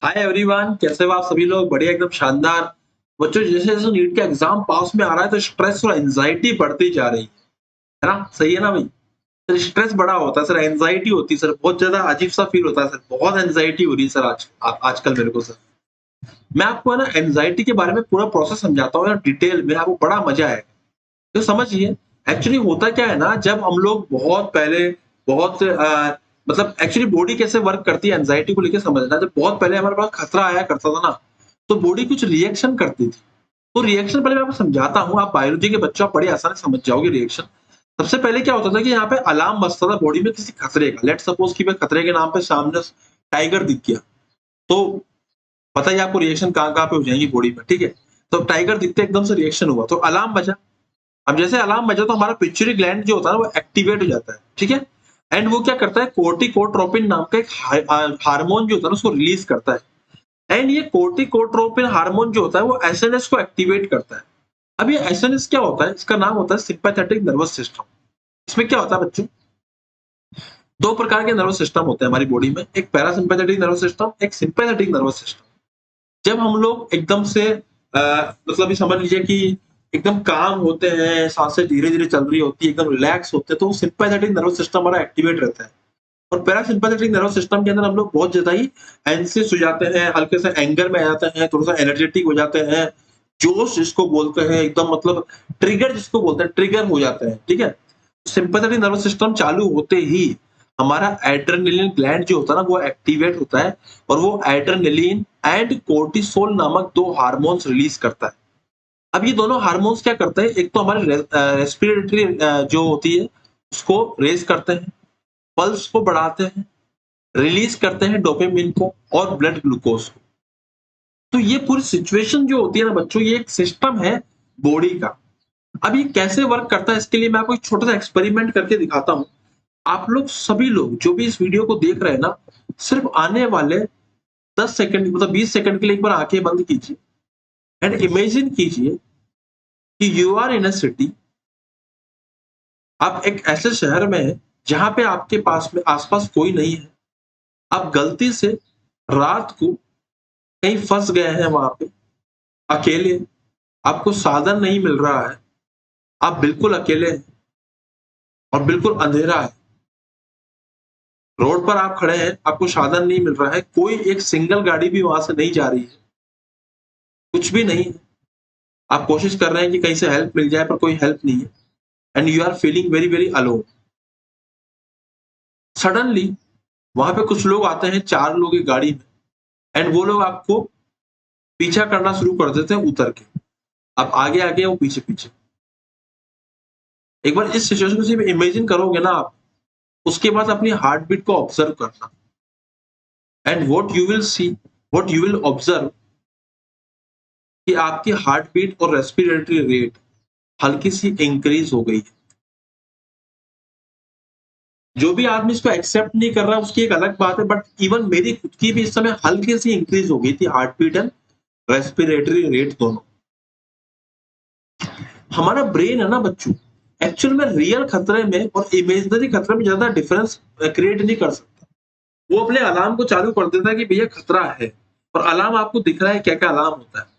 Hi everyone, कैसे हो आप सभी लोग? बढ़िया, एकदम शानदार। बच्चों, जैसे जैसे नीट का एग्जाम पास में आ रहा है तो स्ट्रेस और एंजाइटी बढ़ती जा रही है ना? सही है ना भाई? सर, स्ट्रेस बड़ा होता है सर, एंजाइटी होती है सर, बहुत ज्यादा अजीब सा फील होता है सर, बहुत एंजाइटी हो रही है सर आजकल मेरे को सर। मैं आपको है ना एंजाइटी के बारे में पूरा प्रोसेस समझाता हूँ डिटेल में, आपको बड़ा मजा आएगा। तो समझिए, एक्चुअली होता क्या है ना, जब हम लोग बहुत पहले बहुत मतलब एक्चुअली बॉडी कैसे वर्क करती है एंजाइटी को लेके समझना। जब बहुत पहले हमारे पास खतरा आया करता था ना, तो बॉडी कुछ रिएक्शन करती थी। तो रिएक्शन पहले मैं आपको समझाता हूँ, आप बायोलॉजी के बच्चे, आप बड़े आसानी से समझ जाओगे रिएक्शन। सबसे पहले क्या होता था कि यहाँ पे अलार्म बजता था बॉडी में किसी खतरे का। लेट सपोज कि मैं खतरे के नाम पे सामने टाइगर दिख गया, तो पता ही आपको रिएक्शन कहाँ कहाँ पे हो जाएंगी बॉडी में, ठीक है? तो टाइगर दिखते एकदम से रिएक्शन हुआ, तो अलार्म बजा। अब जैसे अलार्म बजा तो हमारा पिट्यूटरी ग्लैंड जो होता है ना वो एक्टिवेट हो जाता है, ठीक है? एंड वो क्या करता है, कोर्टिकोट्रोपिन नाम का एक हार्मोन जो होता है ना उसको रिलीज करता है। एंड ये कोर्टिकोट्रोपिन हार्मोन जो होता है वो एसएनएस को एक्टिवेट करता है। अब ये एसएनएस क्या होता है? इसका नाम होता है सिंपैथेटिक नर्वस सिस्टम। इसमें क्या होता है बच्चों, दो प्रकार के नर्वस सिस्टम होते हैं हमारी बॉडी में, एक पैरासिम्पैथेटिक नर्वस सिस्टम, एक सिंपैथेटिक नर्वस सिस्टम। जब हम लोग एकदम से मतलब ये समझ लीजिए कि एकदम काम होते हैं, सांसें धीरे-धीरे चल रही होती है, एकदम रिलैक्स होते हैं, तो सिम्पैथेटिक नर्वस सिस्टम हमारा एक्टिवेट रहता है। और पैरासिम्पैथेटिक नर्वस सिस्टम के अंदर हम लोग बहुत ज़्यादा ही एंग्ज़ियस हो जाते हैं, हल्के से एंगर में आ जाते हैं, थोड़ा-सा एनर्जेटिक हो जाते हैं, जोश जिसको बोलते हैं, एकदम मतलब ट्रिगर जिसको बोलते हैं, ट्रिगर हो जाते हैं, ठीक है? सिम्पैथेटिक नर्वस सिस्टम चालू होते ही हमारा एड्रेनलिन ग्लैंड जो होता है ना वो एक्टिवेट होता है, और वो एड्रेनलिन एंड कोर्टिसोल नामक 2 हार्मोन्स रिलीज़ करता है। अब ये दोनों हार्मोन्स क्या करते हैं, एक तो हमारे रेस्पिरेटरी जो होती है उसको रेज़ करते हैं, पल्स को बढ़ाते हैं, रिलीज़ करते हैं डोपामाइन को और ब्लड ग्लूकोज को। तो ये पूरी सिचुएशन जो होती है ना बच्चों, ये एक सिस्टम है बॉडी का। अब ये कैसे वर्क करता है इसके लिए मैं आपको एक छोटा-सा एक्सपेरिमेंट करके दिखाता हूँ। आप लोग सभी लोग जो भी इस वीडियो को देख रहे हैं ना, सिर्फ आने वाले 10 सेकंड मतलब 20 सेकंड के लिए एक बार आंखें बंद कीजिए एंड इमेजिन कीजिए कि you are in a city. आप एक ऐसे शहर में हैं जहाँ पे आपके पास में आस-पास कोई नहीं है। आप गलती से रात को कहीं फँस गए हैं वहाँ पे, अकेले, आपको साधन नहीं मिल रहा है, आप बिल्कुल अकेले हैं और बिल्कुल अंधेरा है। रोड पर आप खड़े हैं, आपको साधन नहीं मिल रहा है, कोई एक सिंगल गाड़ी भी वहाँ से नहीं जा रही है, कुछ भी नहीं है। आप कोशिश कर रहे हैं कि कहीं से हेल्प मिल जाए पर कोई हेल्प नहीं है, and you are feeling very very alone. Suddenly वहां पे कुछ लोग आते हैं, 4 लोग एक गाड़ी में, एंड वो लोग आपको पीछा करना शुरू कर देते हैं उतर के। आप आगे आगे, वो पीछे पीछे। एक बार इस सिचुएशन को सिर्फ इमेजिन करोगे ना आप, उसके बाद अपनी हार्ट बीट को ऑब्जर्व करना, and what you will observe कि आपकी हार्ट बीट और रेस्पिरेटरी रेट हल्की सी इंक्रीज हो गई है। जो भी आदमी इसको एक्सेप्ट नहीं कर रहा उसकी एक अलग बात है, बट इवन मेरी खुद की भी इस समय हल्की सी इंक्रीज हो गई थी, heart beat and respiratory rate दोनों। हमारा ब्रेन है ना बच्चों, एक्चुअल में रियल खतरे में और इमेजिनरी खतरे में ज्यादा डिफरेंस क्रिएट नहीं कर सकता। वो अपने अलार्म को चालू कर देता है कि भैया खतरा है, और अलार्म आपको दिख रहा है क्या क्या अलार्म होता है।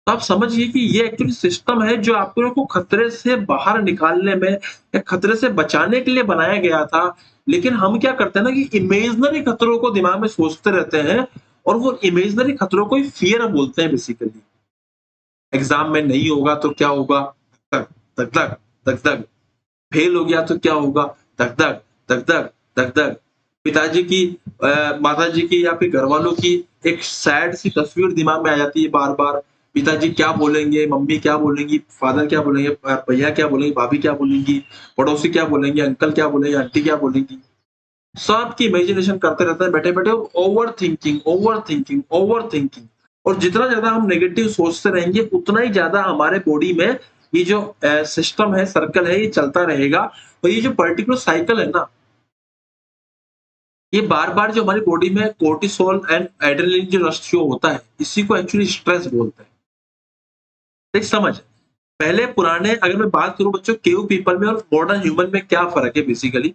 तो आप समझिए कि ये एक्चुअली सिस्टम है जो आपको खतरे से बाहर निकालने में या खतरे से बचाने के लिए बनाया गया था। लेकिन हम क्या करते हैं ना कि इमेजिनरी खतरों को दिमाग में सोचते रहते हैं, और वो इमेजिनरी खतरों को ही फियर बोलते हैं बेसिकली। एग्जाम में नहीं होगा तो क्या होगा, धक धक धक धक धक। फेल हो गया तो क्या होगा, धक धक धक धक धक धक। पिताजी की, माताजी की या फिर घर वालों की एक सैड सी तस्वीर दिमाग में आ जाती है बार बार। पिताजी क्या बोलेंगे, मम्मी क्या बोलेंगी, फादर क्या बोलेंगे, भैया क्या बोलेंगे, भाभी क्या बोलेंगी, पड़ोसी क्या बोलेंगे, अंकल क्या बोलेंगे, आंटी क्या बोलेंगी। सबकी इमेजिनेशन करते रहते हैं बैठे बैठे, over thinking over thinking over thinking. और जितना ज्यादा हम नेगेटिव सोचते रहेंगे उतना ही ज्यादा हमारे बॉडी में ये जो सिस्टम है, सर्कल है, ये चलता रहेगा। और ये जो पर्टिकुलर साइकिल है ना, ये बार बार जो हमारी बॉडी में कोर्टिसोल एंड एड्रेनलिन जो रश जो होता है, इसी को एक्चुअली स्ट्रेस बोलते हैं। एक समझ, पहले पुराने अगर मैं बात करूं बच्चों, केव पीपल में और मॉडर्न ह्यूमन में क्या फर्क है बेसिकली,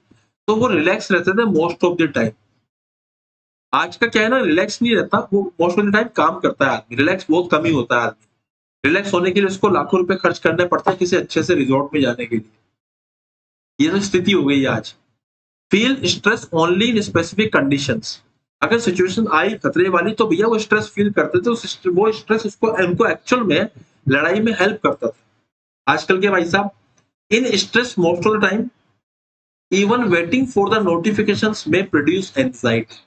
तो वो रिलैक्स रहते थे मोस्ट ऑफ द टाइम। आज का क्या है ना, रिलैक्स नहीं रहता वो, मोस्ट ऑफ द टाइम काम करता है आदमी, रिलैक्स बहुत कम ही होता है आदमी। रिलैक्स होने के लिए उसको लाखों रुपए खर्च करने पड़ते हैं किसी अच्छे से रिजॉर्ट में जाने के लिए। ये तो स्थिति हो गई है आज। Feel stress only in specific conditions. अगर सिचुएशन आई खतरे वाली तो भैया वो स्ट्रेस फील करते थे, वो स्ट्रेस उसको उनको एक्चुअल में लड़ाई में हेल्प करता था। आजकल के भाई साहब in stress most of the time even waiting for the notifications में produce anxiety.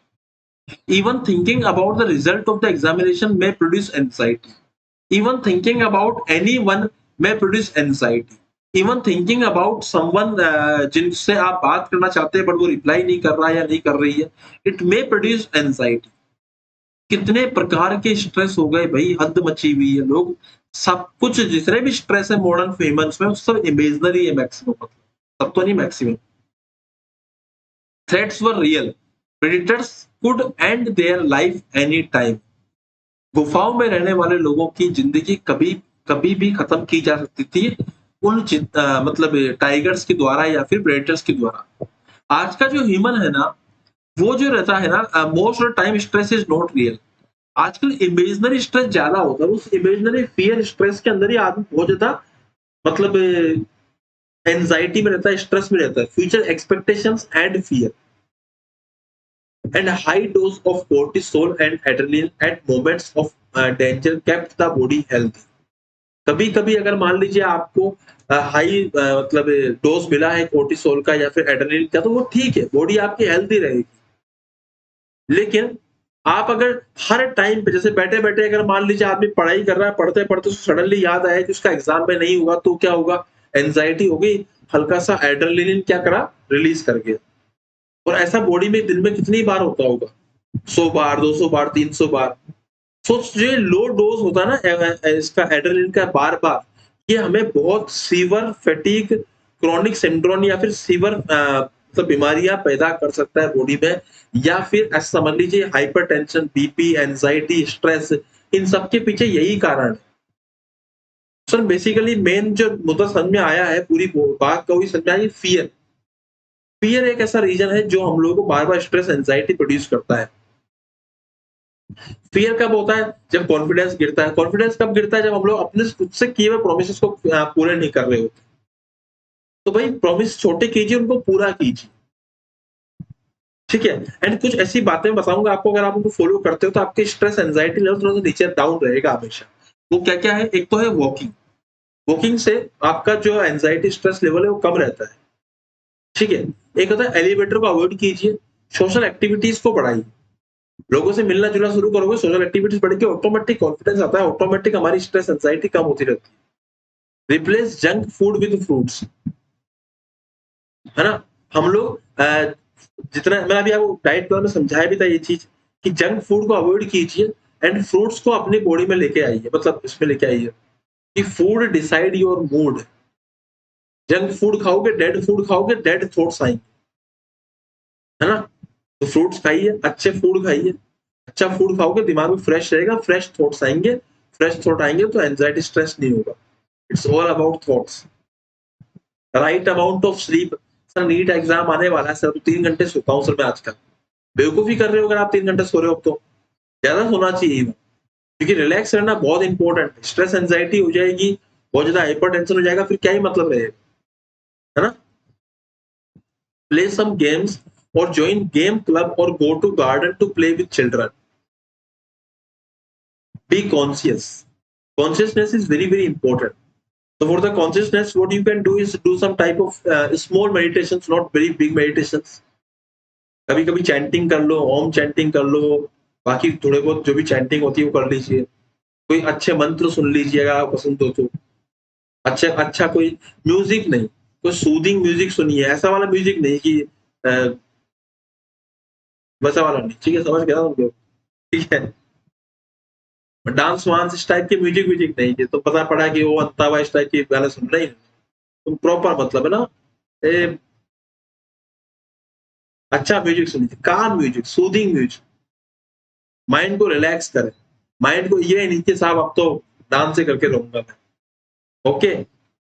Even thinking about the result of the examination may produce anxiety. Even thinking about anyone may produce anxiety. Even thinking about someone जिनसे आप बात करना चाहते हैं but वो reply नहीं कर रहा है या नहीं कर रही है, इट मे प्रोड्यूस एंजाइटी। कितने प्रकार के स्ट्रेस हो गए भाई, हद मची हुई है। लोग सब कुछ जितने भी स्ट्रेस है मॉडर्न ह्यूमंस में सब इमेजिनरी है मैक्सिमम, मतलब सब तो नहीं maximum. Threats were real, predators could and their life any time. गुफाओं में रहने वाले लोगों की जिंदगी कभी कभी भी खत्म की जा सकती थी उन मतलब टाइगर्स के द्वारा या फिर प्रेडेटर्स के द्वारा। आज का जो ह्यूमन है ना, वो जो रहता है ना, most of time stress is not real. आजकल इमेजिनरी स्ट्रेस ज्यादा होता है, उस इमेजिनरी फियर स्ट्रेस के अंदर ही आदमी बहुत ज्यादा मतलब एंजाइटी में रहता है, स्ट्रेस में रहता है। Future expectations and fear and high dose of cortisol and adrenaline at moments of danger kept the body healthy। कभी कभी अगर मान लीजिए आपको हाई मतलब डोज मिला है कोर्टिसोल का या फिर एड्रेनलिन का, तो वो ठीक है, बॉडी आपकी हेल्दी रहेगी। लेकिन आप अगर हर टाइम पे जैसे बैठे बैठे अगर मान लीजिए आदमी पढ़ाई कर रहा है, पढ़ते पढ़ते सडनली याद आया कि उसका एग्जाम में नहीं हुआ, तो क्या होगा, एंजाइटी होगी, हल्का सा एड्रेनलिन क्या करा, रिलीज कर गया। और ऐसा बॉडी में दिन में कितनी बार होता होगा, 100 बार, 200 बार, 300 बार। तो जो लो डोज होता है ना इसका एड्रेनलिन का बार बार, ये हमें बहुत सीवर फैटिग, क्रॉनिक सिंड्रोम या फिर सीवर मतलब बीमारियां पैदा कर सकता है बॉडी में। या फिर ऐसा समझ लीजिए हाइपरटेंशन, बीपी, एंजाइटी, स्ट्रेस, इन सब के पीछे यही कारण है। सर बेसिकली मेन जो मुद्दा समझ में आया है, पूरी बात का वही समझ में आई, फियर। फियर एक ऐसा रीजन है जो हम लोगों को बार बार स्ट्रेस एंजाइटी प्रोड्यूस करता है। फियर कब होता है, जब कॉन्फिडेंस गिरता है। कॉन्फिडेंस कब गिरता है, जब हम लोग अपने खुद से किए हुए प्रोमिस को पूरे नहीं कर रहे होते। तो भाई प्रॉमिस छोटे कीजिए, उनको पूरा कीजिए, ठीक है। एंड कुछ ऐसी बातें बताऊंगा आपको, अगर आप उनको फॉलो करते हो तो आपके स्ट्रेस एंजाइटी लेवल थोड़ा सा नीचे डाउन रहेगा हमेशा। वो क्या क्या है, एक तो है वॉकिंग। वॉकिंग से आपका जो एंजाइटी स्ट्रेस लेवल है वो कम रहता है, ठीक है। एक होता है एलिवेटर को अवॉइड कीजिए, सोशल एक्टिविटीज को बढ़ाइए। लोगों से मिलना जुलना शुरू करोगे, सोशल एक्टिविटीज बढ़ेगी, ऑटोमेटिक कॉन्फिडेंस आता है, ऑटोमेटिक हमारी स्ट्रेस एंजाइटी कम होती रहती है। Replace junk food with fruits, है ना। हम लोग जितना मैंने अभी आपको डाइट प्लान में समझाया भी था ये चीज कि जंक फूड को अवॉइड कीजिए एंड फ्रूट्स को अपनी बॉडी में लेके आइए, मतलब इसमें लेके आइए कि food decide your mood. Junk food खाओगे, डेड फूड खाओगे, डेड थॉट्स आएंगे, है ना। तो फ्रूट्स खाइए, अच्छे फूड खाइए, अच्छा फूड खाओगे दिमाग में फ्रेश रहेगा, फ्रेश थॉट्स आएंगे, फ्रेश थॉट आएंगे तो एंजाइटी स्ट्रेस नहीं होगा। It's all about thoughts. Right amount of sleep. Sir NEET exam आने वाला है सर, तो 3 घंटे सोता हूँ सर मैं आजकल। बेवकूफी कर रहे हो अगर आप 3 घंटे सो रहे हो, तो ज्यादा सोना चाहिए, क्योंकि रिलैक्स रहना बहुत इंपॉर्टेंट है। स्ट्रेस एंजाइटी हो जाएगी, बहुत ज्यादा हाइपर टेंशन हो जाएगा, फिर क्या ही मतलब रहेगा, है ना। प्ले सम गेम्स और ज्वाइन गेम क्लब और go to garden to play with children. Be conscious. Consciousness is very very important. So for the consciousness, what you can do is do some type of small meditations, not very big meditations. कभी कभी chanting कर लो, ओम chanting कर लो, बाकी थोड़े बहुत जो भी chanting होती है वो कर लीजिए। कोई अच्छे मंत्र सुन लीजिए अगर आप पसंद हो तो। अच्छा अच्छा कोई म्यूजिक नहीं, कोई सूदिंग म्यूजिक सुनिए, ऐसा वाला म्यूजिक नहीं कि वैसा वाला नहीं, ठीक है, समझ गया तुम लोग, ठीक है। डांस वांस इस टाइप के म्यूजिक व्यूजिक नहीं, ये तो पता पड़ा कि वो अंतावा इस टाइप के गाने सुन रहे हैं। तुम प्रॉपर मतलब है ना, ए, अच्छा म्यूजिक सुनिए, काम म्यूजिक, सूदिंग म्यूजिक, माइंड को रिलैक्स करे। माइंड को ये नहीं कि साहब अब तो डांस से करके रहूंगा मैं, okay.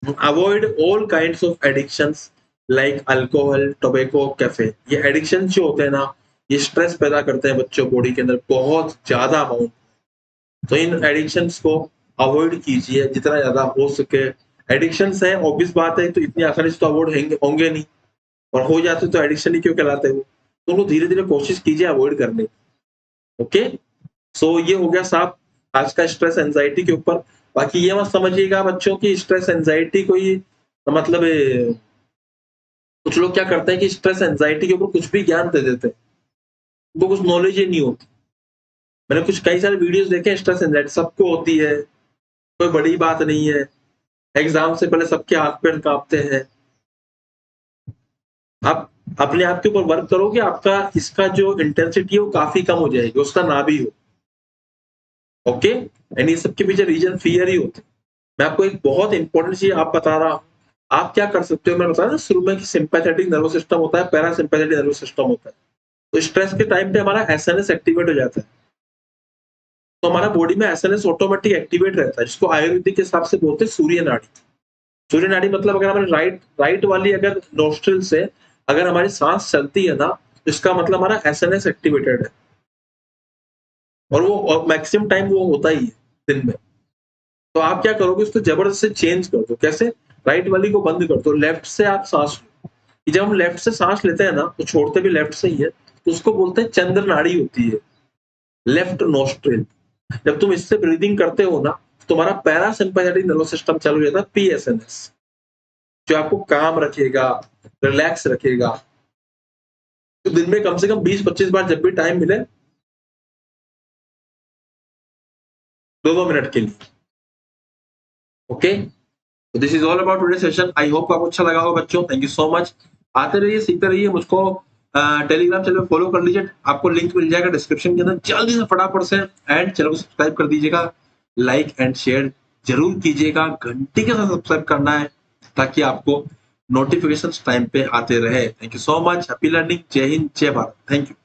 Avoid all kinds of addictions like alcohol, tobacco, cafe. ये एडिक्शन जो होते हैं ना, ये स्ट्रेस पैदा करते हैं बच्चों बॉडी के अंदर बहुत ज्यादा अमाउंट। तो इन एडिक्शंस को अवॉइड कीजिए जितना ज्यादा हो सके। एडिक्शंस है ऑब्वियस बात है, तो इतनी आसानी से तो अवॉइड होंगे नहीं, और हो जाते तो एडिक्शन ही क्यों कहलाते वो। तो उनको धीरे धीरे कोशिश कीजिए अवॉइड करने की। ओके, सो ये हो गया साहब आज का स्ट्रेस एंजाइटी के ऊपर। बाकी ये मत समझिएगा बच्चों की स्ट्रेस एंजाइटी कोई मतलब कुछ लोग क्या करते हैं कि स्ट्रेस एंजाइटी के ऊपर कुछ भी ज्ञान दे देते हैं, उनको कुछ नॉलेज ही नहीं होती। मैंने कुछ कई सारे वीडियोस देखे हैं, स्ट्रेस एंजाइटी सबको होती है, कोई बड़ी बात नहीं है, एग्जाम से पहले सबके हाथ पैर कांपते हैं। आप अपने आप के ऊपर वर्क करोगे, आपका इसका जो इंटेंसिटी है वो काफी कम हो जाएगी, उसका ना भी हो। ओके, एंड ये सबके पीछे रीजन फियर ही होते। मैं आपको एक बहुत इंपॉर्टेंट चीज आप बता रहा हूँ, आप क्या कर सकते हो। मैंने बताया ना शुरू में कि सिंपैथेटिक नर्वस सिस्टम होता है, पैरासिम्पैथेटिक नर्वस सिस्टम होता है। तो स्ट्रेस के टाइम पे हमारा एसएनएस एक्टिवेट हो जाता है, तो हमारा बॉडी में एसएनएस ऑटोमेटिक एक्टिवेट रहता है, जिसको आयुर्वेदिक के हिसाब से बोलते हैं सूर्य नाड़ी। सूर्य नाड़ी मतलब अगर हमारे राइट वाली अगर नोस्ट्रिल से अगर हमारी सांस चलती है ना, तो इसका मतलब हमारा एसएनएस एक्टिवेटेड है, और वो मैक्सिमम टाइम वो होता ही है दिन में। तो आप क्या करोगे, उसको जबरदस्त से चेंज कर दो। कैसे? राइट वाली को बंद कर दो, लेफ्ट से आप सांस लो। जब हम लेफ्ट से सांस लेते हैं ना, तो छोड़ते भी लेफ्ट से ही है, तो उसको बोलते हैं चंद्र नाड़ी होती है, लेफ्ट नोस्ट्रिल। जब तुम इससे ब्रीदिंग करते हो ना, तुम्हारा पैरासिम्पैथेटिक नर्वस सिस्टम चालू हो जाता है, पीएसएनएस, जो आपको काम रखेगा, रिलैक्स रखेगा। तो दिन में कम से कम 20-25 बार जब भी टाइम मिले, 2-2 मिनट के लिए। Okay, this is all about today session. I hope आपको अच्छा लगा होगा बच्चों। Thank you so much. आते रहिए, सीखते रहिए। मुझको टेलीग्राम चैनल पे फॉलो कर लीजिए, आपको लिंक मिल जाएगा डिस्क्रिप्शन के अंदर। जल्दी से फटाफट से एंड चैनल को सब्सक्राइब कर दीजिएगा, लाइक एंड शेयर जरूर कीजिएगा। घंटी के साथ सब्सक्राइब करना है ताकि आपको नोटिफिकेशन टाइम पे आते रहे। Thank you so much. Happy learning. जय हिंद, जय भारत। Thank you.